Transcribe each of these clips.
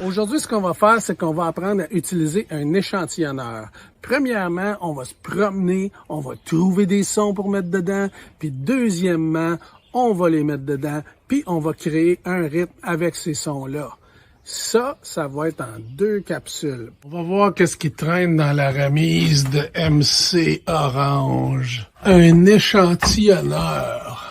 Aujourd'hui, ce qu'on va faire, c'est qu'on va apprendre à utiliser un échantillonneur. Premièrement, on va se promener, on va trouver des sons pour mettre dedans, puis deuxièmement, on va les mettre dedans, puis on va créer un rythme avec ces sons-là. Ça va être en 2 capsules. On va voir qu'est-ce qui traîne dans la remise de MC Orange. Un échantillonneur.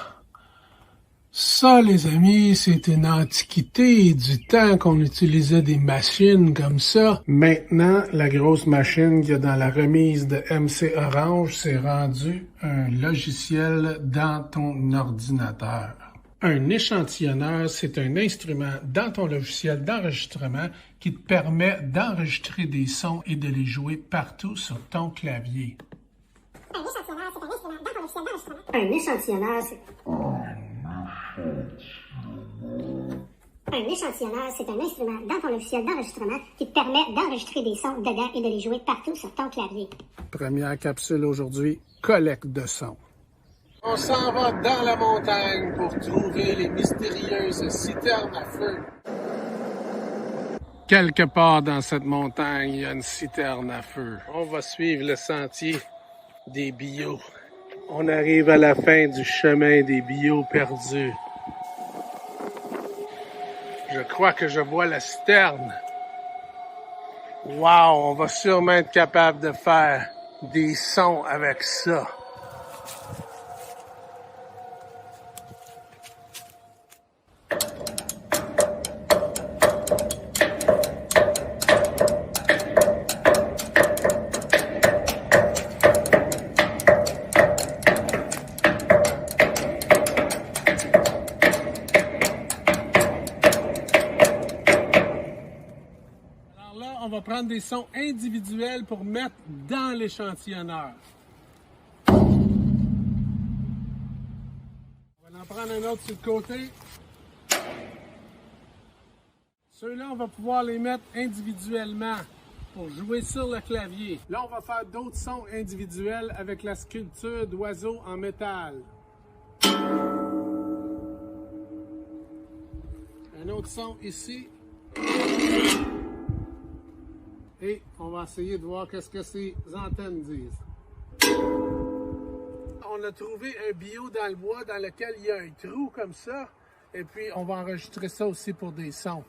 Ça, les amis, c'est une antiquité du temps qu'on utilisait des machines comme ça. Maintenant, la grosse machine qu'il y a dans la remise de MC Orange, c'est rendu un logiciel dans ton ordinateur. Un échantillonneur, c'est un instrument dans ton logiciel d'enregistrement qui te permet d'enregistrer des sons et de les jouer partout sur ton clavier. Un échantillonneur, c'est un instrument dans ton logiciel d'enregistrement qui te permet d'enregistrer des sons dedans et de les jouer partout sur ton clavier. Première capsule aujourd'hui, collecte de sons. On s'en va dans la montagne pour trouver les mystérieuses citernes à feu. Quelque part dans cette montagne, il y a une citerne à feu. On va suivre le sentier des bio. On arrive à la fin du chemin des bio perdus. Je crois que je vois la citerne. Wow, on va sûrement être capable de faire des sons avec ça. On va prendre des sons individuels pour mettre dans l'échantillonneur. On va en prendre un autre sur le côté. Ceux-là, on va pouvoir les mettre individuellement pour jouer sur le clavier. Là, on va faire d'autres sons individuels avec la sculpture d'oiseaux en métal. Un autre son ici. Et on va essayer de voir qu'est-ce que ces antennes disent. On a trouvé un bio dans le bois dans lequel il y a un trou comme ça. Et puis, on va enregistrer ça aussi pour des sons.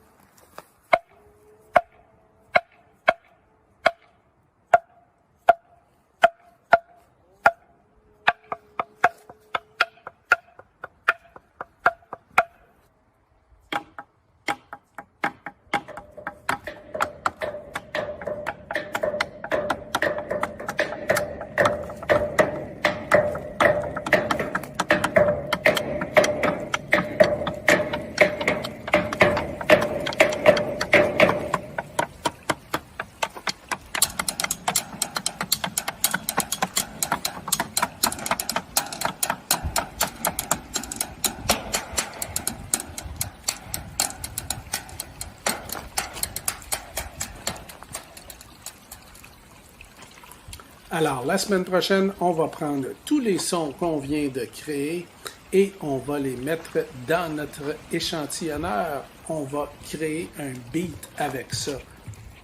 Alors, la semaine prochaine, on va prendre tous les sons qu'on vient de créer et on va les mettre dans notre échantillonneur. On va créer un beat avec ça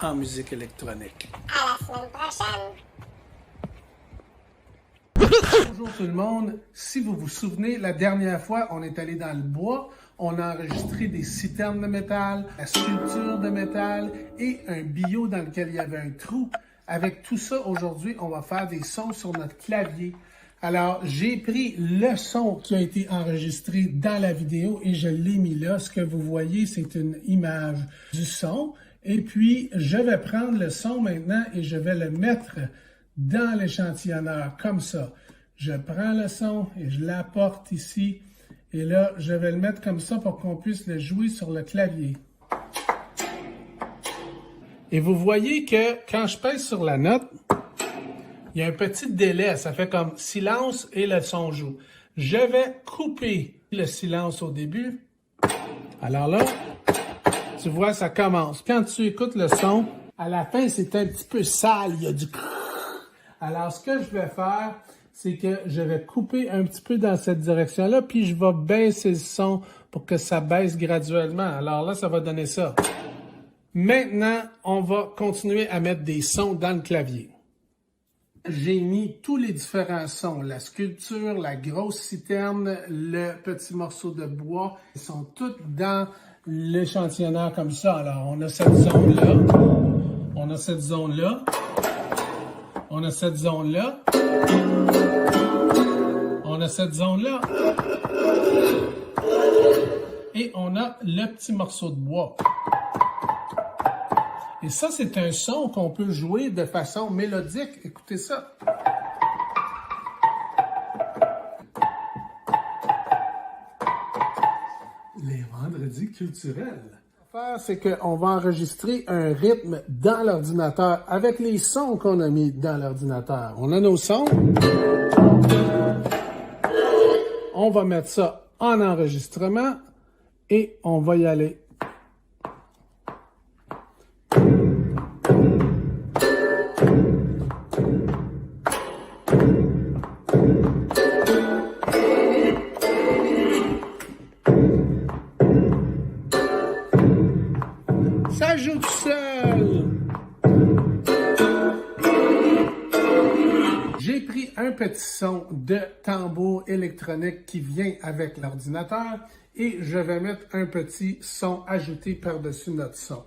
en musique électronique. À la semaine prochaine! Bonjour tout le monde. Si vous vous souvenez, la dernière fois, on est allé dans le bois. On a enregistré des citernes de métal, la sculpture de métal et un bio dans lequel il y avait un trou. Avec tout ça, aujourd'hui, on va faire des sons sur notre clavier. Alors, j'ai pris le son qui a été enregistré dans la vidéo et je l'ai mis là. Ce que vous voyez, c'est une image du son. Et puis, je vais prendre le son maintenant et je vais le mettre dans l'échantillonneur, comme ça. Je prends le son et je l'apporte ici. Et là, je vais le mettre comme ça pour qu'on puisse le jouer sur le clavier. Et vous voyez que quand je pèse sur la note, il y a un petit délai. Ça fait comme silence et le son joue. Je vais couper le silence au début. Alors là, tu vois, ça commence. Quand tu écoutes le son, à la fin, c'est un petit peu sale. Il y a du... Alors, ce que je vais faire, c'est que je vais couper un petit peu dans cette direction-là, puis je vais baisser le son pour que ça baisse graduellement. Alors là, ça va donner ça. Maintenant, on va continuer à mettre des sons dans le clavier. J'ai mis tous les différents sons, la sculpture, la grosse citerne, le petit morceau de bois. Ils sont tous dans l'échantillonneur comme ça. Alors, on a cette zone-là, on a cette zone-là, on a cette zone-là, on a cette zone-là, et on a le petit morceau de bois. Et ça, c'est un son qu'on peut jouer de façon mélodique. Écoutez ça. Les vendredis culturels. Ce qu'on va faire, c'est qu'on va enregistrer un rythme dans l'ordinateur avec les sons qu'on a mis dans l'ordinateur. On a nos sons. On va mettre ça en enregistrement et on va y aller. Ça joue tout seul. J'ai pris un petit son de tambour électronique qui vient avec l'ordinateur et je vais mettre un petit son ajouté par-dessus notre son.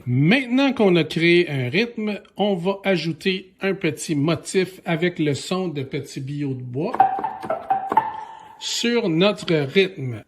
Maintenant qu'on a créé un rythme, on va ajouter un petit motif avec le son de petits billots de bois sur notre rythme.